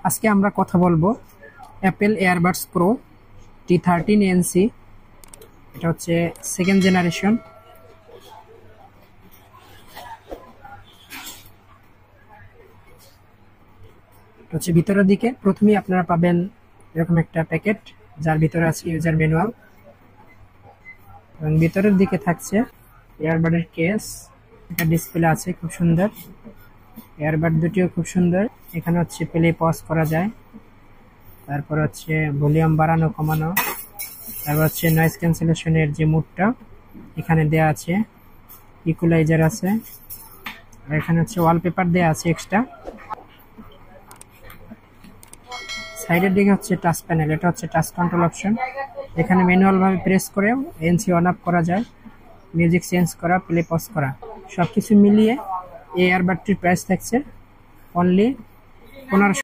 আজকে আমরা কথা বলবো অ্যাপেল এয়ারবাডস প্রো T13NC। এটা হচ্ছে সেকেন্ড জেনারেশন। এটা হচ্ছে ভিতরের দিকে প্রথমেই আপনারা পাবেন এরকম একটা প্যাকেট, যার ভিতরে আছে ইউজার ম্যানুয়াল, এবং ভিতরের দিকে থাকছে এয়ারবাডের কেস। এটা ডিসপ্লে আছে খুব সুন্দর, এয়ারবাড দুটিও খুব সুন্দর। এখানে হচ্ছে প্লে পজ করা যায়, তারপর হচ্ছে ভলিউম বাড়ানো কমানো, তারপর হচ্ছে নয়েজ ক্যান্সেলেশনের যে মুডটা এখানে দেয়া আছে, ইকুয়ালাইজার আছে, আর এখানে হচ্ছে ওয়ালপেপার দেয়া আছে এক্সট্রা। সাইডের দিকে হচ্ছে টাচ প্যানেল, এটা হচ্ছে টাচ কন্ট্রোল অপশন। এখানে ম্যানুয়াল ভাবে প্রেস করে এনসি অন অফ করা যায়, মিউজিক চেঞ্জ করা, প্লে পজ করা, সবকিছু মিলিয়ে এই এয়ারবাডটির প্রাইস থাকছে অনলি 1500।